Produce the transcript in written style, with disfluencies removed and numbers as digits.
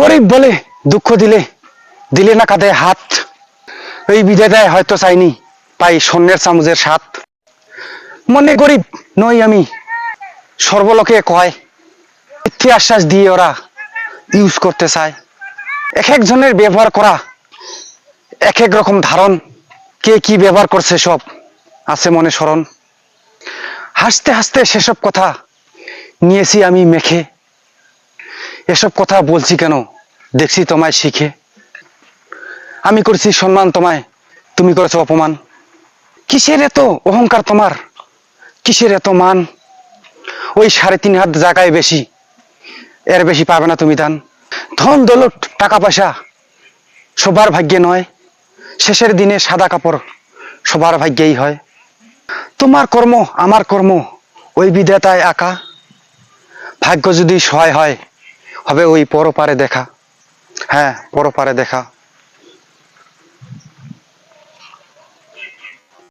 গরিব বলে দুঃখ দিলে দিলে না কাঁধে হাত, এই বিদায় দেয় হয়তো চাইনি পাই স্বর্ণের চামচের স্বাদ। মনে গরিব নই আমি, সর্বলোকে কয়, মিথ্যে আশ্বাস দিয়ে ওরা ইউজ করতে চায়। এক একজনের ব্যবহার করা এক এক রকম ধারণ, কে কি ব্যবহার করছে সব আছে মনে স্মরণ। হাসতে হাসতে সেসব কথা নিয়েছি আমি মেখে, এসব কথা বলছি কেন দেখছি তোমায় শিখে। আমি করছি সম্মান তোমায়, তুমি করেছো অপমান। কিসের এত অহংকার তোমার, কিসের এত মান? ওই 3.5 হাত জায়গায় বেশি, এর বেশি পাবে না তুমি দান। ধন দৌলত টাকা পয়সা সবার ভাগ্যে নয়, শেষের দিনে সাদা কাপড় সবার ভাগ্যেই হয়। তোমার কর্ম আমার কর্ম ওই বিধাতায় আঁকা, ভাগ্য যদি সহায় হয় হবে ওই পরপারে দেখা। হ্যাঁ, পরপারে দেখা।